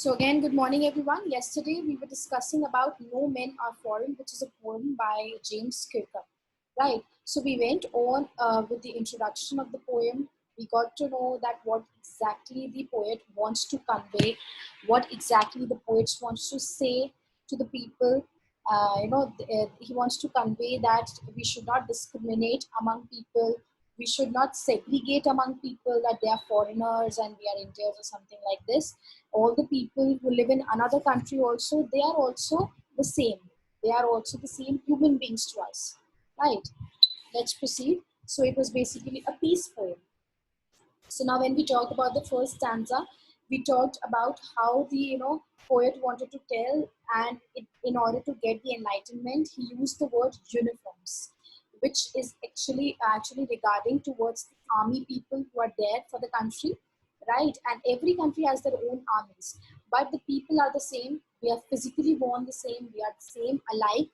So again, good morning everyone. Yesterday we were discussing about No Men Are Foreign, which is a poem by James Kirker. Right. So we went on with the introduction of the poem. We got to know that what exactly the poet wants to convey, what exactly the poet wants to say to the people. He wants to convey that we should not discriminate among people. We should not segregate among people that they are foreigners and we are Indians or something like this. All the people who live in another country also, they are also the same. They are also the same human beings to us. Right. Let's proceed. So it was basically a peace poem. So now when we talk about the first stanza, we talked about how the poet wanted to tell, and in order to get the enlightenment, he used the word uniforms, which is actually regarding towards the army people who are there for the country, right? And every country has their own armies, but the people are the same. We are physically born the same. We are the same alike,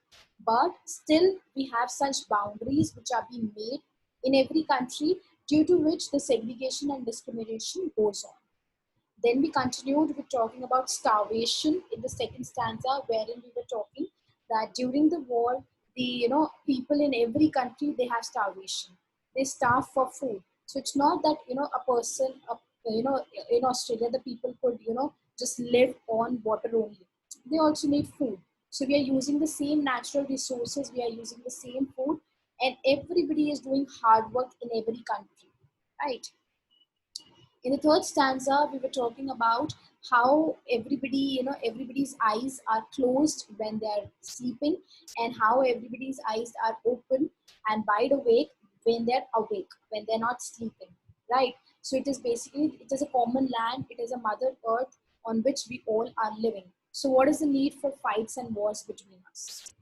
but still we have such boundaries which are being made in every country, due to which the segregation and discrimination goes on. Then we continued with talking about starvation in the second stanza, wherein we were talking that during the war, the people in every country, they have starvation. They starve for food. So it's not that a person, in Australia, the people could just live on water only. They also need food. So we are using the same natural resources. We are using the same food, and everybody is doing hard work in every country, right? In the third stanza, we were talking about how everybody's eyes are closed when they're sleeping, and how everybody's eyes are open and wide awake when they're awake, when they're not sleeping, right? So it is basically, it is a common land, it is a mother earth on which we all are living. So what is the need for fights and wars between us?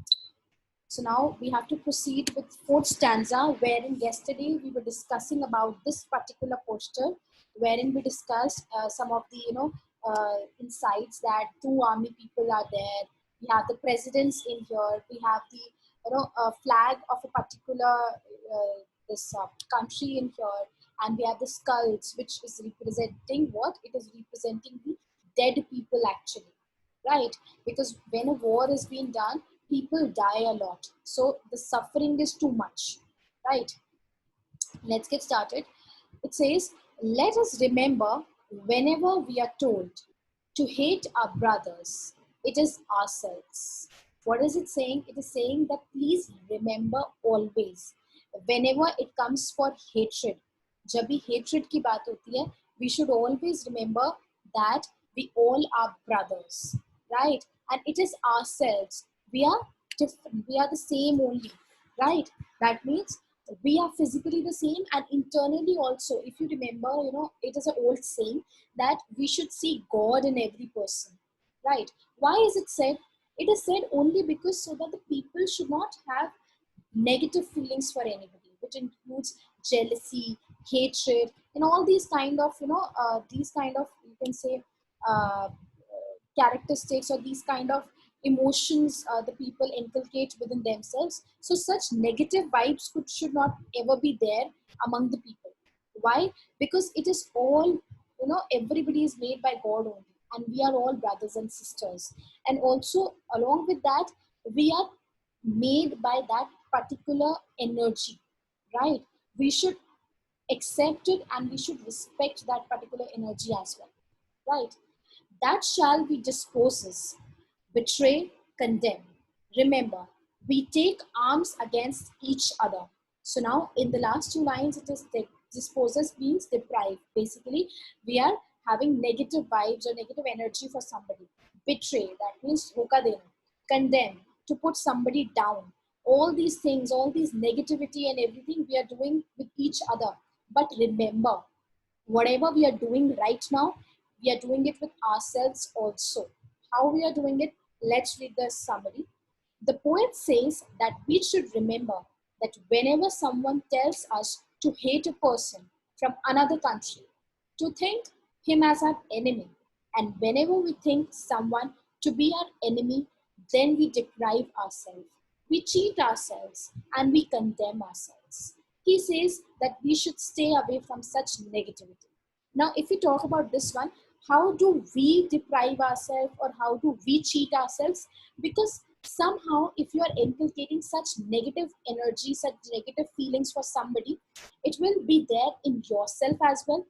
So now we have to proceed with fourth stanza, wherein yesterday we were discussing about this particular poster, wherein we discussed some of the insights that two army people are there. We have the presidents in here. We have the flag of a particular this country in here, and we have the skulls, which is representing what? It is representing the dead people actually, right? Because when a war is being done, people die a lot. So the suffering is too much, right? Let's get started. It says, let us remember whenever we are told to hate our brothers, it is ourselves. What is it saying? It is saying that please remember always, whenever it comes for hatred, जब भी hatred की बात होती है, we should always remember that we all are brothers, right? And it is ourselves. We are different. We are the same only, right? That means we are physically the same, and internally also. If you remember, it is an old saying that we should see God in every person, right? Why is it said? It is said only because so that the people should not have negative feelings for anybody, which includes jealousy, hatred, and all these kind of these kind of, you can say, uh, characteristics, or these kind of emotions the people inculcate within themselves. So such negative vibes should not ever be there among the people. Why? Because it is all, everybody is made by God only, and we are all brothers and sisters. And also along with that, we are made by that particular energy, right? We should accept it, and we should respect that particular energy as well, right? That shall be disposes, betray, condemn. Remember, we take arms against each other. So now in the last two lines, it is disposes means deprive. Basically, we are having negative vibes or negative energy for somebody. Betray, that means hoka dena. Condemn, to put somebody down. All these things, all these negativity and everything we are doing with each other. But remember, whatever we are doing right now, we are doing it with ourselves also. How we are doing it? Let's read the summary. The poet says that we should remember that whenever someone tells us to hate a person from another country, to think him as our enemy, and whenever we think someone to be our enemy, then we deprive ourselves, we cheat ourselves, and we condemn ourselves. He says that we should stay away from such negativity. Now, if we talk about this one, how do we deprive ourselves or how do we cheat ourselves? Because somehow if you are inculcating such negative energy, such negative feelings for somebody, it will be there in yourself as well,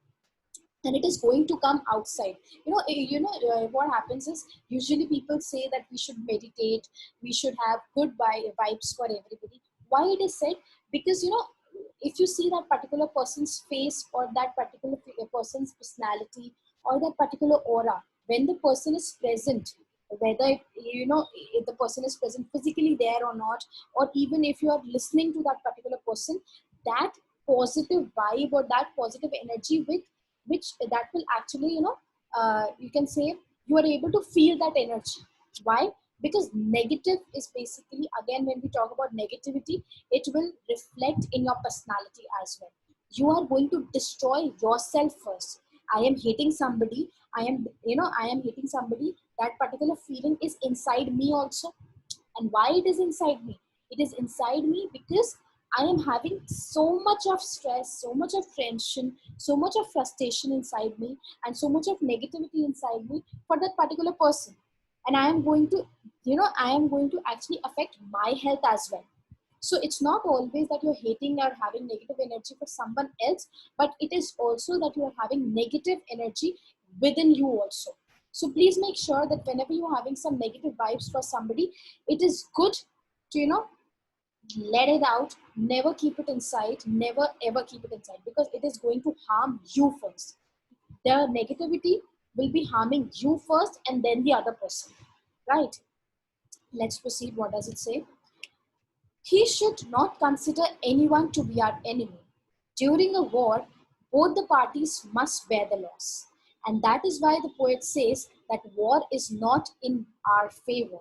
and it is going to come outside. What happens is, usually people say that we should meditate, we should have good vibes for everybody. Why it is said? Because if you see that particular person's face or that particular person's personality or that particular aura, when the person is present, whether if the person is present physically there or not, or even if you are listening to that particular person, that positive vibe or that positive energy with which that will actually you can say you are able to feel that energy. Why? Because negative is basically, again, when we talk about negativity, it will reflect in your personality as well. You are going to destroy yourself first. I am hating somebody, I am hating somebody, that particular feeling is inside me also. And why it is inside me? It is inside me because I am having so much of stress, so much of tension, so much of frustration inside me, and so much of negativity inside me for that particular person. And I am going to I am going to actually affect my health as well. So it's not always that you're hating or having negative energy for someone else, but it is also that you are having negative energy within you also. So please make sure that whenever you're having some negative vibes for somebody, it is good to let it out. Never keep it inside. Never ever keep it inside, because it is going to harm you first. The negativity will be harming you first and then the other person, right? Let's proceed. What does it say? He should not consider anyone to be our enemy. During a war, both the parties must bear the loss. And that is why the poet says that war is not in our favor.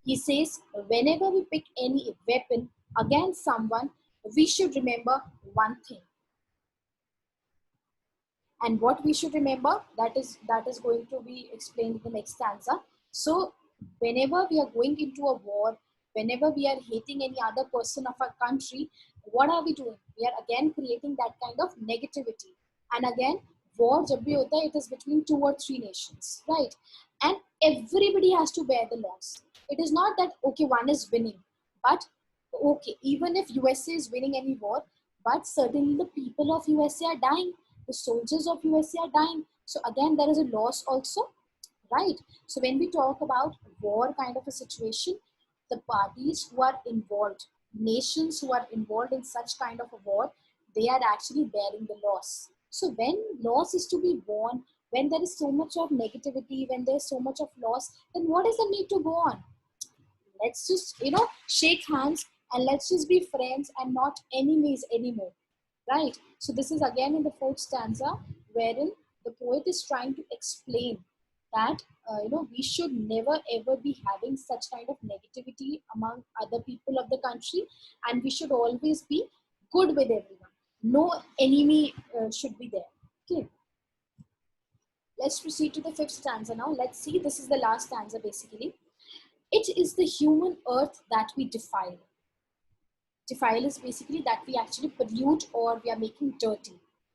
He says, whenever we pick any weapon against someone, we should remember one thing. And what we should remember, that is going to be explained in the next stanza. So whenever we are going into a war, whenever we are hating any other person of our country, what are we doing? We are again creating that kind of negativity. And again, war jab bhi hota hai, it is between 2 or 3 nations, right? And everybody has to bear the loss. It is not that okay, one is winning, but okay, even if USA is winning any war, but certainly the people of USA are dying, the soldiers of USA are dying. So again, there is a loss also, right? So when we talk about war kind of a situation, the parties who are involved, nations who are involved in such kind of a war, they are actually bearing the loss. So when loss is to be borne, when there is so much of negativity, when there is so much of loss, then what is the need to go on? Let's just shake hands and let's just be friends and not enemies anymore, right? So this is again in the fourth stanza, wherein the poet is trying to explain that we should never ever be having such kind of negativity among other people of the country, and we should always be good with everyone. No enemy should be there. Okay, let's proceed to the fifth stanza now. Let's see, this is the last stanza basically. It is the human earth that we defile. Defile is basically that we actually pollute or we are making dirty,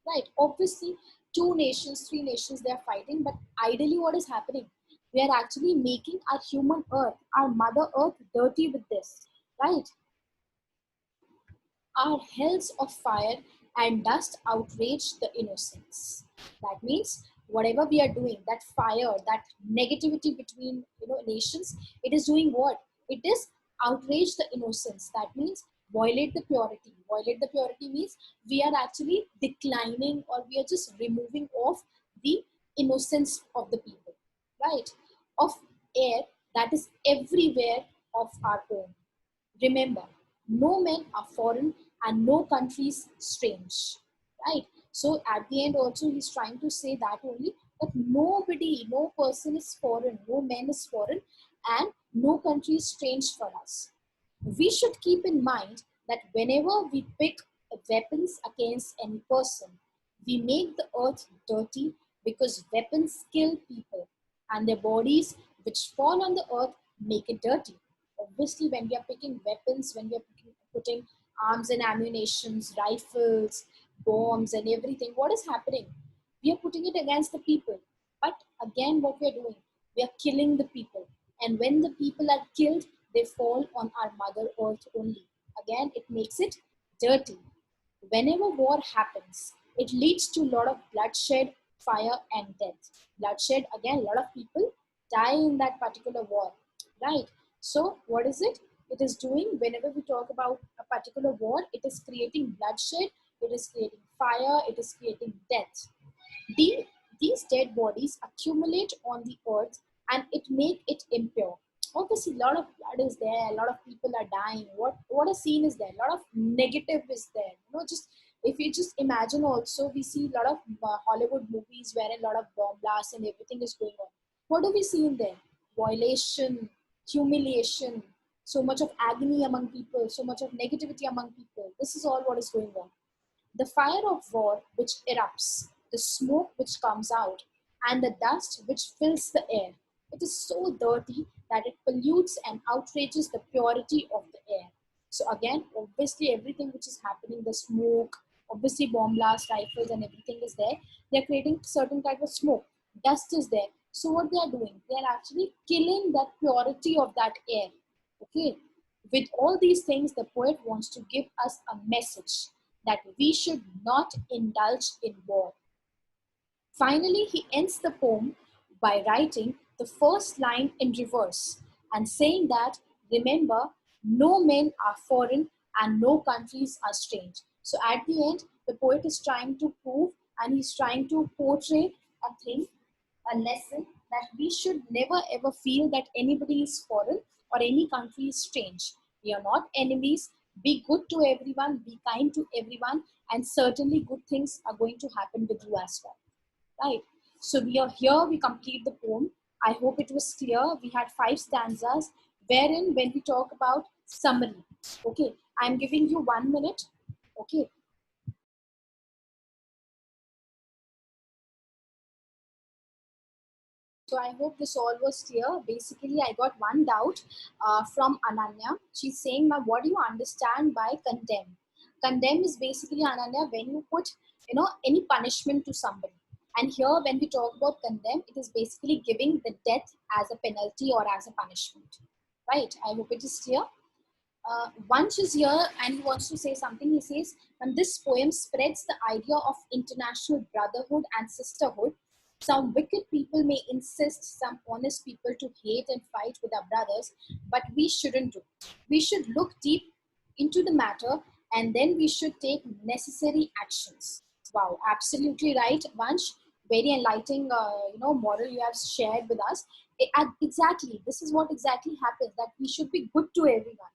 right? Obviously, 2 nations, 3 nations, they are fighting, but ideally what is happening? We are actually making our human earth, our mother earth dirty with this, right? Our hells of fire and dust outrage the innocents. That means whatever we are doing, that fire, that negativity between nations, it is doing what? It is outrage the innocence. That means violate the purity. Violate the purity means we are actually declining or we are just removing off the innocence of the people, right? Of air that is everywhere of our own. Remember, no men are foreign and no countries strange, right? So at the end also he's trying to say that only, that nobody, no person is foreign, no man is foreign, and no country is strange for us. We should keep in mind that whenever we pick weapons against any person, we make the earth dirty, because weapons kill people and their bodies which fall on the earth make it dirty. Obviously, when we are picking weapons, when we are putting arms and ammunitions, rifles, bombs and everything, what is happening? We are putting it against the people. But again, what we are doing, we are killing the people. And when the people are killed, they fall on our Mother Earth only. Again, it makes it dirty. Whenever war happens, it leads to a lot of bloodshed, fire, and death. Bloodshed, again, a lot of people die in that particular war, right? So, what is it? It is doing, whenever we talk about a particular war, it is creating bloodshed, it is creating fire, it is creating death. The, these dead bodies accumulate on the earth and it make it impure. Obviously, a lot of blood is there, a lot of people are dying. What a scene is there? A lot of negative is there. Just if you just imagine also, we see a lot of Hollywood movies where a lot of bomb blasts and everything is going on. What do we see in there? Violation, humiliation, so much of agony among people, so much of negativity among people. This is all what is going on. The fire of war which erupts, the smoke which comes out, and the dust which fills the air. It is so dirty that it pollutes and outrages the purity of the air. So again, obviously everything which is happening, the smoke, obviously bomb blast, rifles and everything is there. They are creating certain type of smoke. Dust is there. So what they are doing, they are actually killing that purity of that air. Okay. With all these things, the poet wants to give us a message that we should not indulge in war. Finally, he ends the poem by writing the first line in reverse and saying that, remember, no men are foreign and no countries are strange. So at the end, the poet is trying to prove and he's trying to portray a thing, a lesson that we should never ever feel that anybody is foreign or any country is strange. We are not enemies. Be good to everyone, be kind to everyone, and certainly good things are going to happen with you as well. Right? So we are here, we complete the poem. I hope it was clear. We had 5 stanzas, wherein when we talk about summary, okay, I'm giving you 1 minute, okay. So I hope this all was clear. Basically, I got one doubt from Ananya. She's saying, "Ma'am, what do you understand by condemn?" Condemn is basically, Ananya, when you put, any punishment to somebody. And here, when we talk about condemn, it is basically giving the death as a penalty or as a punishment. Right? I hope it is clear. Vansh is here and he wants to say something. He says, and this poem spreads the idea of international brotherhood and sisterhood. Some wicked people may insist some honest people to hate and fight with our brothers, but we shouldn't do. We should look deep into the matter and then we should take necessary actions. Wow, absolutely right, Vansh. Very enlightening, moral you have shared with us. Exactly, this is what exactly happens, that we should be good to everyone,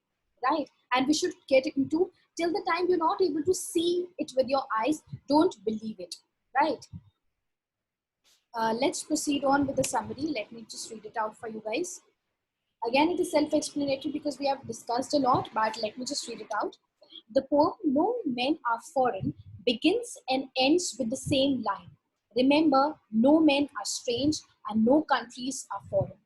right? And we should get into, till the time you're not able to see it with your eyes, don't believe it, right? Let's proceed on with the summary. Let me just read it out for you guys. Again, it is self-explanatory because we have discussed a lot, but let me just read it out. The poem "No Men Are Foreign" begins and ends with the same line. Remember, no men are strange and no countries are foreign.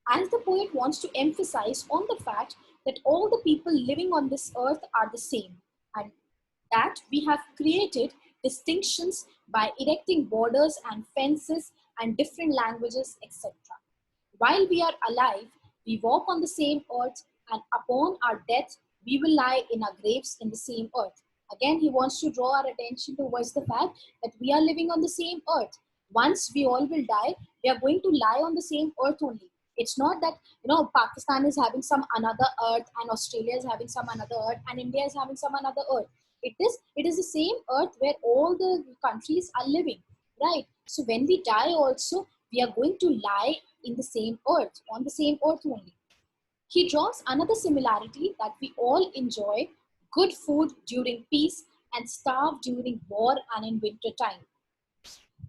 As the poet wants to emphasize on the fact that all the people living on this earth are the same, and that we have created distinctions by erecting borders and fences and different languages, etc. While we are alive, we walk on the same earth, and upon our death, we will lie in our graves in the same earth. Again, he wants to draw our attention towards the fact that we are living on the same earth. Once we all will die, we are going to lie on the same earth only. It's not that, Pakistan is having some another earth and Australia is having some another earth and India is having some another earth. It is the same earth where all the countries are living, right? So when we die also, we are going to lie in the same earth, on the same earth only. He draws another similarity, that we all enjoy good food during peace and starve during war and in winter time.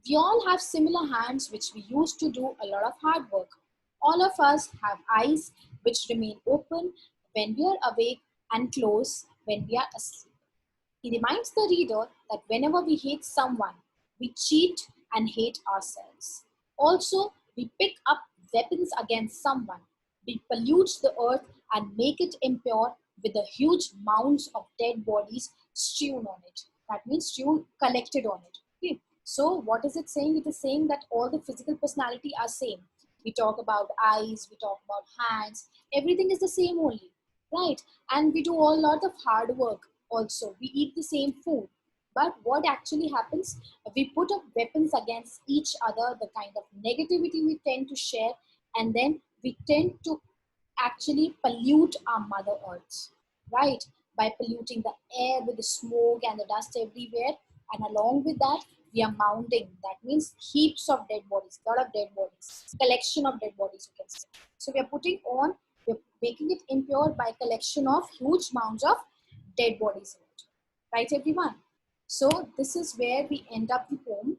We all have similar hands which we use to do a lot of hard work. All of us have eyes which remain open when we are awake and close when we are asleep. He reminds the reader that whenever we hate someone, we cheat and hate ourselves. Also, we pick up weapons against someone. We pollute the earth and make it impure with the huge mounds of dead bodies strewn on it. That means strewn, collected on it. Okay. So what is it saying? It is saying that all the physical personality are same. We talk about eyes, we talk about hands, everything is the same only, right? And we do a lot of hard work also. We eat the same food. But what actually happens? We put up weapons against each other, the kind of negativity we tend to share, and then we tend to actually pollute our Mother Earth, right? By polluting the air with the smoke and the dust everywhere. And along with that, we are mounting. That means heaps of dead bodies, a lot of dead bodies, collection of dead bodies, you can say. So we are putting on, we're making it impure by collection of huge amounts of dead bodies in it. Right, everyone? So this is where we end up the poem.